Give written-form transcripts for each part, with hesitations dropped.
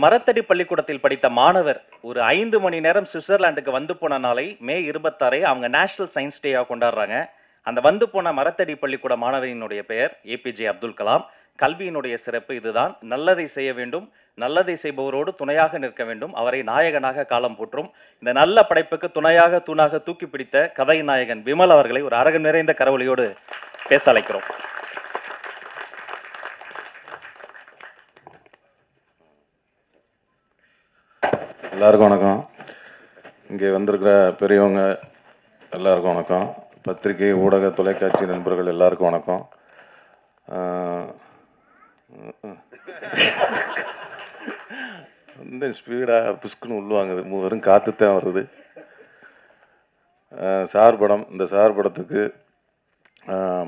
மரத்தடி பள்ளிக்கூடத்தில் படித்த மாணவர் ஒரு 5 மணி நேரம் சுவிட்சர்லாந்துக்கு வந்து போன நாளை மே 26 அவங்க நேஷனல் சயின்ஸ் டேயா கொண்டாடுறாங்க. அந்த வந்து போன மரத்தடி பள்ளிக்கூட மாணவரினுடைய பெயர் ஏபிஜே அப்துல் கலாம். கல்வியினுடைய சிறப்பு இதுதான். நல்லதை செய்ய வேண்டும், நல்லதை செய்பவரோடு துணையாக நிற்க வேண்டும், அவரை நாயகனாக காலம் போற்றும். இந்த நல்ல படைப்புக்கு துணையாக தூணாக தூக்கி பிடித்த கதை நாயகன் விமல் அவர்களை ஒரு அரங்கம் நிறைந்த கரவொலியோடு பேச அழைக்கிறோம். எல்லாருக்கும் வணக்கம். இங்கே வந்திருக்கிற பெரியவங்க எல்லாருக்கும் வணக்கம். பத்திரிகை, ஊடக, தொலைக்காட்சி நண்பர்கள் எல்லாருக்கும் வணக்கம். இந்த ஸ்பீடாக புஷ்குன்னு உள்வாங்குது, வெறும் காற்று தான் வருது. சார் படம், இந்த சார் படத்துக்கு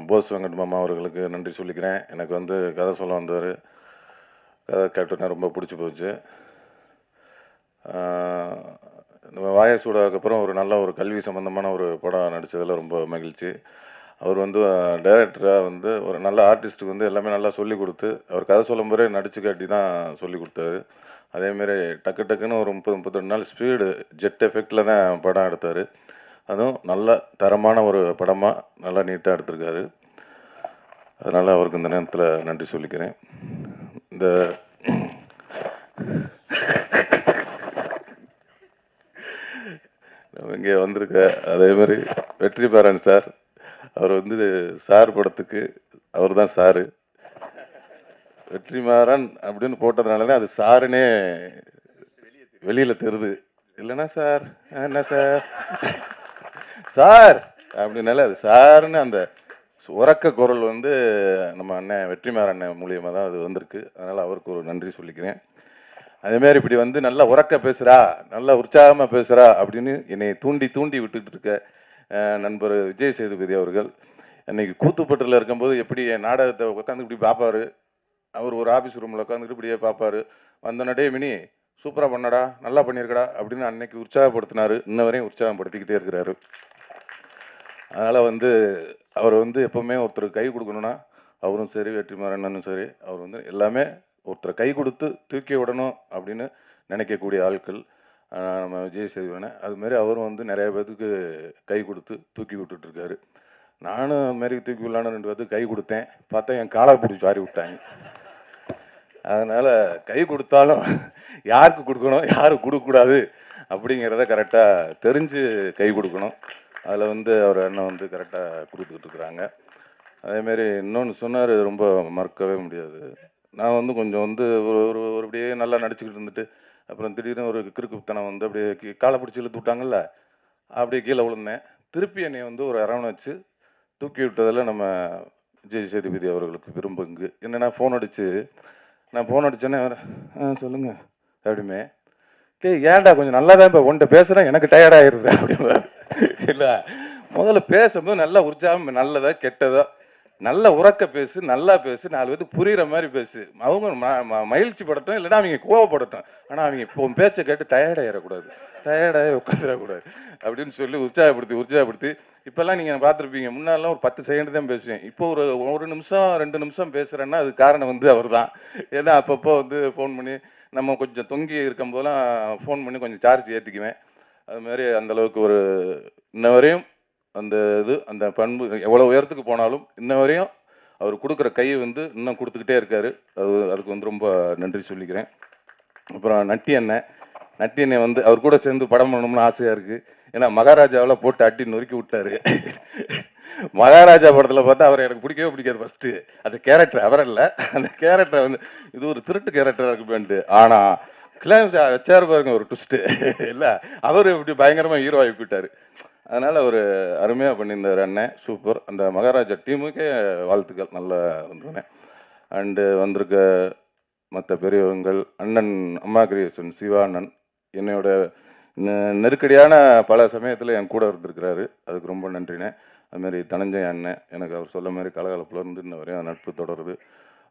போஸ் வெங்கட் மாமா அவர்களுக்கு நன்றி சொல்லிக்கிறேன். எனக்கு வந்து கதை சொல்ல வந்தவர், கதை கேட்டோன்னே ரொம்ப பிடிச்சி போச்சு. நம்ம வாயசூடாக்கு அப்புறம் ஒரு நல்ல ஒரு கல்வி சம்மந்தமான ஒரு படம் நடித்ததில் ரொம்ப மகிழ்ச்சி. அவர் வந்து டைரக்டராக வந்து ஒரு நல்ல ஆர்டிஸ்ட்டுக்கு வந்து எல்லாமே நல்லா சொல்லி கொடுத்து, அவர் கதை சொல்லும் போதே நடித்து காட்டி தான் சொல்லி கொடுத்தாரு. அதேமாரி டக்கு டக்குன்னு ஒரு 30-32 நாள் ஸ்பீடு ஜெட் எஃபெக்டில் தான் படம் எடுத்தார். அதுவும் நல்ல தரமான ஒரு படமாக நல்லா நீட்டாக எடுத்திருக்காரு. அதனால் அவருக்கு இந்த நேரத்தில் நன்றி சொல்லிக்கிறேன். இந்த இங்கே வந்திருக்க அதே மாதிரி வெற்றிமாறன் சார், அவர் வந்து சார் படத்துக்கு அவர் தான் சாரு. வெற்றிமாறன் அப்படின்னு போட்டதுனால அது சாருன்னே வெளியில் தெரியுது. இல்லைன்னா சார் என்ன சார் சார் அப்படின்னால அது சாருன்னு அந்த உறக்க குரல் வந்து நம்ம அண்ணன் வெற்றிமாறன் மூலியமாக தான் அது வந்திருக்கு. அதனால் அவருக்கு ஒரு நன்றி சொல்லிக்கிறேன். அதேமாரி இப்படி வந்து நல்லா உறக்க பேசுகிறா, நல்லா உற்சாகமாக பேசுகிறா அப்படின்னு என்னை தூண்டி தூண்டி விட்டுட்டு இருக்க நண்பர் விஜய் சேதுபதி அவர்கள், அன்னைக்கு கூத்துப்பட்டில் இருக்கும்போது எப்படி என் நாடகத்தை உட்காந்து இப்படி பார்ப்பார். அவர் ஒரு ஆஃபீஸ் ரூமில் உட்காந்துட்டு இப்படியே பார்ப்பார். வந்தனடே மினி சூப்பராக பண்ணடா, நல்லா பண்ணியிருக்கடா அப்படின்னு அன்னைக்கு உற்சாகப்படுத்தினார். இன்ன வரையும் உற்சாகப்படுத்திக்கிட்டே இருக்கிறாரு. அதனால் வந்து அவர் வந்து எப்போவுமே ஒருத்தர் கை கொடுக்கணுன்னா, அவரும் சரி வெற்றிமாறனும் சரி, அவர் வந்து எல்லாமே ஒருத்தரை கை கொடுத்து தூக்கி விடணும் அப்படின்னு நினைக்கக்கூடிய ஆட்கள் நம்ம விஜய் சேதுபதி. அதுமாரி அவரும் வந்து நிறைய பேருக்கு கை கொடுத்து தூக்கி விட்டுட்ருக்காரு. நானும் அதுமாரி தூக்கி விடலான்னு 2 பேருக்கு கை கொடுத்தேன். பார்த்தா என் காலை பிடிச்சி வாரி விட்டாங்க. அதனால் கை கொடுத்தாலும் யாருக்கு கொடுக்கணும், யாருக்கு கொடுக்கக்கூடாது அப்படிங்கிறத கரெக்டாக தெரிஞ்சு கை கொடுக்கணும். அதில் வந்து அவர் அண்ணன் வந்து கரெக்டாக கொடுத்துக்கிட்டு இருக்கிறாங்க. அதேமாரி இன்னொன்று சொன்னார், ரொம்ப மறக்கவே முடியாது. நான் வந்து கொஞ்சம் வந்து ஒரு அப்படியே நல்லா நடிச்சுக்கிட்டு இருந்துட்டு அப்புறம் திடீர்னு ஒரு கிறுக்குத்தனம் வந்து அப்படியே காலை பிடிச்சி இழுத்து விட்டாங்கல்ல, அப்படியே கீழே விழுந்தேன். திருப்பி என்னை வந்து ஒரு அரவணைச்சு தூக்கி விட்டதில் நம்ம விஜய் சேதுபதி அவர்களுக்கு விரும்புங்க. என்னென்னா நான் ஃபோன் அடித்தோன்னே சொல்லுங்கள் அப்படிமே, ஏன்டா கொஞ்சம் நல்லா தான் இப்போ உன்ட்ட பேசுகிறேன், எனக்கு டயர்டாகிடுது அப்படின்னா. இல்லை, முதல்ல பேசும்போது நல்லா உற்சாகம், நல்லதா கெட்டதா நல்ல உறக்க பேசு, நல்லா பேசு, 4 பேருக்கு புரிகிற மாதிரி பேசு. அவங்க மகிழ்ச்சி படட்டும், இல்லைன்னா அவங்க கோவப்படட்டும். ஆனால் அவங்க இப்போ பேச்சை கேட்டு டயர்டாயிடக்கூடாது, டயர்டாகி உட்காந்துடக்கூடாது அப்படின்னு சொல்லி உற்சாகப்படுத்தி இப்போல்லாம் நீங்கள் பார்த்துருப்பீங்க, முன்னாடிலாம் ஒரு 10 செகண்ட் தான் பேசுவேன். இப்போ ஒரு நிமிஷம் 2 நிமிஷம் பேசுகிறேன்னா அது காரணம் வந்து அவர் தான். ஏன்னா அப்பப்போ வந்து ஃபோன் பண்ணி நம்ம கொஞ்சம் தொங்கி இருக்கும்போதெல்லாம் ஃபோன் பண்ணி கொஞ்சம் சார்ஜ் ஏற்றிக்குவேன். அதுமாதிரி அந்தளவுக்கு ஒரு இன்ன வரையும் அந்த அந்த பண்பு எவ்வளோ உயரத்துக்கு போனாலும் இன்ன வரையும் அவர் கொடுக்குற கையை வந்து இன்னும் கொடுத்துக்கிட்டே இருக்கார். அதுக்கு வந்து ரொம்ப நன்றி சொல்லிக்கிறேன். அப்புறம் நட்டி அண்ணன் வந்து அவர் கூட சேர்ந்து படம் பண்ணணும்னு ஆசையாக இருக்குது. ஏன்னா மகாராஜாவில் போட்டு அட்டி நொறுக்கி விட்டார். மகாராஜா படத்தில் பார்த்தா அவர் எனக்கு பிடிக்கவே பிடிக்காது. ஃபஸ்ட்டு அந்த கேரக்டர் அவர் இல்லை, அந்த கேரக்டரை வந்து இது ஒரு திருட்டு கேரக்டராக இருக்குமேன்ட்டு. ஆனால் கிளைம்ஸ் வச்சார் பாருங்க ஒரு ட்விஸ்ட்டு. இல்லை, அவர் இப்படி பயங்கரமாக ஹீரோ ஆகி போயிட்டார். அதனால் அவர் அருமையாக பண்ணியிருந்தார் அண்ணன், சூப்பர். அந்த மகாராஜா டீமுக்கே வாழ்த்துக்கள், நல்லா இருந்தேன். அண்டு வந்திருக்க மற்ற பெரியவங்கள், அண்ணன் அம்மா கிரியேஷன் சிவா அண்ணன் என்னோட நெருக்கடியான பல சமயத்தில் என் கூட இருந்திருக்கிறாரு, அதுக்கு ரொம்ப நன்றினேன். அதுமாரி தனஞ்சய அண்ணன், எனக்கு அவர் சொல்ல மாதிரி கலகலப்பில் இருந்து இன்ன வரையும் நட்பு தொடருது.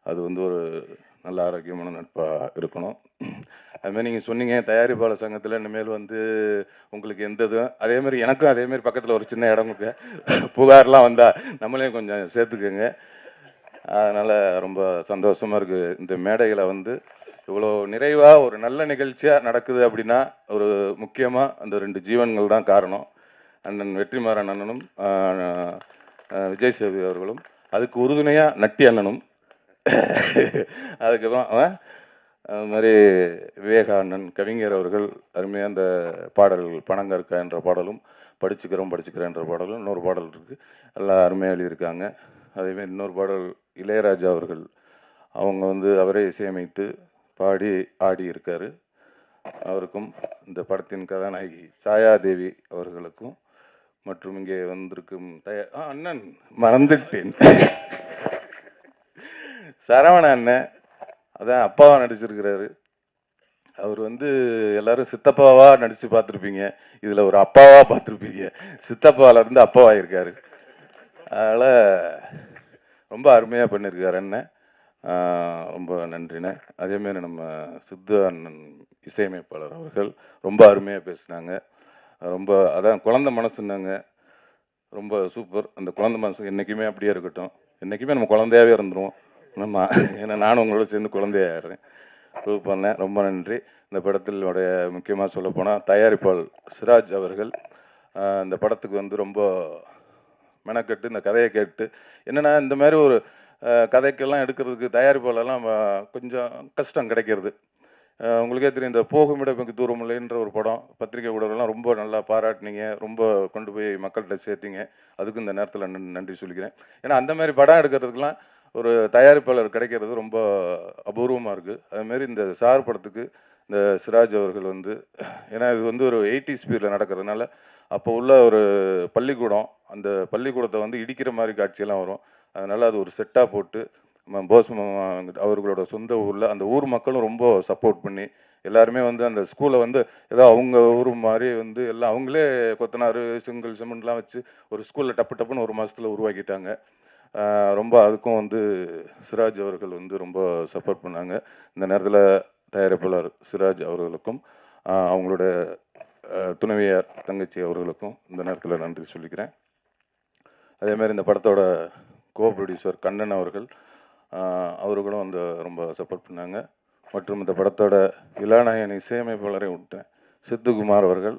அது வந்து ஒரு நல்ல ஆரோக்கியமான நட்பாக இருக்கணும். அதுமாதிரி நீங்கள் சொன்னீங்க தயாரிப்பாளர் சங்கத்தில் இனிமேல் வந்து உங்களுக்கு எந்த இதுவும் அதேமாதிரி எனக்கும் அதேமாரி பக்கத்தில் ஒரு சின்ன இடம் கொடுங்க, புகார்லாம் வந்தால் நம்மளையும் கொஞ்சம் சேர்த்துக்குங்க. அதனால் ரொம்ப சந்தோஷமாக இருக்குது. இந்த மேடைகளை வந்து இவ்வளோ நிறைவாக ஒரு நல்ல நிகழ்ச்சியாக நடக்குது அப்படின்னா ஒரு முக்கியமாக அந்த 2 ஜீவன்கள் தான் காரணம். அண்ணன் வெற்றிமாறன் அண்ணனும் விஜய் சேதுபதி அவர்களும், அதுக்கு உறுதுணையாக நட்டி அண்ணனும், அதுக்கப்புறம் அது மாதிரி விவேகா அண்ணன் கவிஞர் அவர்கள் அருமையாக அந்த பாடல்கள் பணங்கற்கா என்ற பாடலும், படிச்சுக்கிறேன் என்ற பாடலும், இன்னொரு பாடல் இருக்குது, எல்லாம் அருமையாக எழுதியிருக்காங்க. அதேமாதிரி இன்னொரு பாடல் இளையராஜா அவர்கள் அவங்க வந்து அவரே இசையமைத்து பாடி ஆடி இருக்காரு. அவருக்கும் இந்த படத்தின் கதாநாயகி சாயாதேவி அவர்களுக்கும் மற்றும் இங்கே வந்திருக்கும் அண்ணன் மறந்துட்டேன் சரவண அண்ணன், அதான் அப்பாவா நடிச்சிருக்கிறாரு. அவர் வந்து எல்லாரும் சித்தப்பாவா நடிச்சு பார்த்துருப்பீங்க, இதுல ஒரு அப்பாவா பார்த்துருப்பீங்க. சித்தப்பாவில இருந்து அப்பாவாயிருக்காரு. அதனால ரொம்ப அருமையா பண்ணியிருக்காரு அண்ணன். ரொம்ப நன்றிண்ணே. அதேமாரி நம்ம சித்து அண்ணன் இசையமைப்பாளர் அவர்கள் ரொம்ப அருமையாக பேசினாங்க. ரொம்ப அதான் குழந்தை மனசுன்னாங்க, ரொம்ப சூப்பர். அந்த குழந்தை மனசு என்றைக்குமே அப்படியே இருக்கட்டும், என்றைக்குமே நம்ம குழந்தையாகவே இருந்துருவோம். நம்ம ஏன்னா நானும் உங்களோட சேர்ந்து குழந்தையாகிறேன். சூப்பர்ண்ணே, ரொம்ப நன்றி. இந்த படத்தினுடைய முக்கியமாக சொல்லப்போனால் தயாரிப்பாளர் சிராஜ் அவர்கள் இந்த படத்துக்கு வந்து ரொம்ப மெனக்கெட்டு இந்த கதையை கேட்டு, என்னென்னா இந்த மாதிரி ஒரு கதைக்கெல்லாம் எடுக்கிறதுக்கு தயாரிப்பாளர்லாம் கொஞ்சம் கஷ்டம் கிடைக்கிறது. உங்களுக்கே தெரியும், இந்த போகுமிடமிகு தூரமில்லைன்ற ஒரு படம் பத்திரிகை ஊடகம்லாம் ரொம்ப நல்லா பாராட்டினீங்க, ரொம்ப கொண்டு போய் மக்கள்கிட்ட சேர்த்திங்க. அதுக்கு இந்த நேரத்தில் நன்றி சொல்லிக்கிறேன். ஏன்னா அந்த மாதிரி படம் எடுக்கிறதுக்கெலாம் ஒரு தயாரிப்பாளர் கிடைக்கிறது ரொம்ப அபூர்வமாக இருக்குது. அதுமாரி இந்த சார் படத்துக்கு இந்த சிராஜ் அவர்கள் வந்து, ஏன்னா இது வந்து ஒரு 80s பீரியடில் நடக்கிறதுனால அப்போ உள்ள ஒரு பள்ளிக்கூடம், அந்த பள்ளிக்கூடத்தை வந்து இடிக்கிற மாதிரி காட்சியெல்லாம் வரும். அதனால் அது ஒரு செட்டாக போட்டு போஸ் அவர்களோட சொந்த ஊரில் அந்த ஊர் மக்களும் ரொம்ப சப்போர்ட் பண்ணி எல்லாருமே வந்து அந்த ஸ்கூலை வந்து ஏதோ அவங்க ஊர் மாதிரி வந்து எல்லாம் அவங்களே கொத்தனார் செங்கல் சிமெண்ட்லாம் வச்சு ஒரு ஸ்கூலில் டப்புன்னு ஒரு மாதத்தில் உருவாக்கிட்டாங்க. ரொம்ப அதுக்கும் வந்து சிராஜ் அவர்கள் வந்து ரொம்ப சப்போர்ட் பண்ணாங்க. இந்த நேரத்தில் தயாரிப்பாளர் சிராஜ் அவர்களுக்கும் அவங்களோட துணைவியார் தங்கச்சி அவர்களுக்கும் இந்த நேரத்தில் நன்றி சொல்லிக்கிறேன். அதேமாதிரி இந்த படத்தோட கோ ப்ரொடியூசர் கண்ணன் அவர்கள் அவர்களும் வந்து ரொம்ப சப்போர்ட் பண்ணாங்க. மற்றும் இந்த படத்தோட விழாநாயகன் இசையமைப்பாளரை விட்டேன் சித்துக்குமார் அவர்கள்,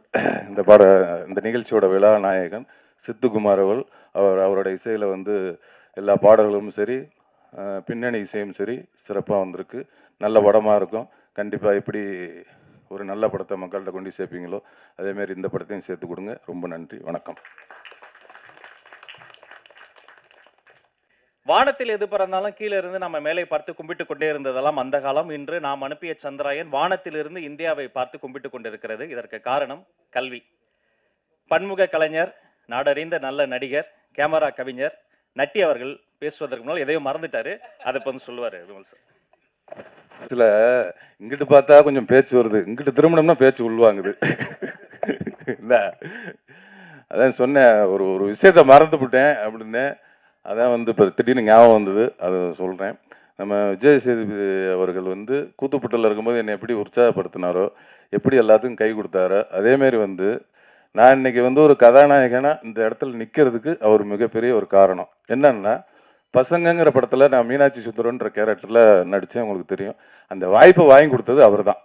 இந்த நிகழ்ச்சியோட விழாநாயகன் சித்துக்குமார் அவரோட இசையில் வந்து எல்லா பாடல்களும் சரி பின்னணி இசையும் சரி சிறப்பாக வந்திருக்கு. நல்ல படமாக இருக்கும். கண்டிப்பாக எப்படி ஒரு நல்ல படத்தை மக்கள்கிட்ட கொண்டு சேர்ப்பீங்களோ அதேமாரி இந்த படத்தையும் சேர்த்து கொடுங்க. ரொம்ப நன்றி, வணக்கம். வானத்தில் எது பிறந்தாலும் கீழே இருந்து நம்ம மேலே பார்த்து கும்பிட்டு கொண்டே இருந்ததெல்லாம் அந்த காலம். இன்று நாம் அனுப்பிய சந்திராயன் வானத்திலிருந்து இந்தியாவை பார்த்து கும்பிட்டு கொண்டிருக்கிறது. இதற்கு காரணம் கல்வி. பன்முக கலைஞர், நாடறிந்த நல்ல நடிகர், கேமரா கவிஞர் நட்டி அவர்கள் பேசுவதற்கு முன்னால் எதையும் மறந்துட்டாரு. அதை இப்போ வந்து சொல்லுவாரு விமல் சார். சில இங்கிட்டு பார்த்தா கொஞ்சம் பேச்சு வருது, இங்கிட்டு திரும்பினோம்னா பேச்சு உள்வாங்குது. இல்லை, அதான் சொன்னேன், ஒரு விஷயத்த மறந்து விட்டேன் அப்படின்னு. அதான் வந்து இப்போ திடீர்னு ஞாபகம் வந்தது, அதை சொல்கிறேன். நம்ம விஜய் சேதுபதி அவர்கள் வந்து கூத்துப்பட்டில் இருக்கும்போது என்னை எப்படி உற்சாகப்படுத்தினாரோ, எப்படி எல்லாத்துக்கும் கை கொடுத்தாரோ, அதேமாரி வந்து நான் இன்னைக்கு வந்து ஒரு கதாநாயகனாக இந்த இடத்துல நிற்கிறதுக்கு அவர் மிகப்பெரிய ஒரு காரணம். என்னன்னா, பசங்கங்கிற படத்தில் நான் மீனாட்சி சுந்தரன்ற கேரக்டரில் நடித்தேன், உங்களுக்கு தெரியும். அந்த வாய்ப்பை வாங்கி கொடுத்தது அவர் தான்.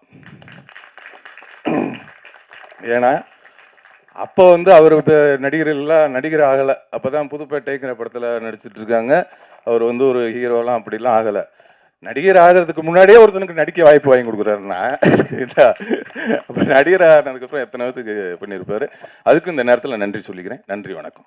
ஏன்னா அப்போ வந்து அவர் நடிகர் ஆகலை. அப்போ தான் புதுப்பேட்டைங்கிற படத்தில் நடிச்சிட்டு இருக்காங்க. அவர் வந்து ஒரு ஹீரோலாம் அப்படிலாம் ஆகலை. நடிகர் ஆகிறதுக்கு முன்னாடியே ஒருத்தனுக்கு நடிக்க வாய்ப்பு வாங்கி கொடுக்குறாருன்னா அப்போ நடிகர் ஆனதுக்கப்புறம் எத்தனை பேருக்கு பண்ணியிருப்பாரு. அதுக்கு இந்த நேரத்தில் நன்றி சொல்லிக்கிறேன். நன்றி, வணக்கம்.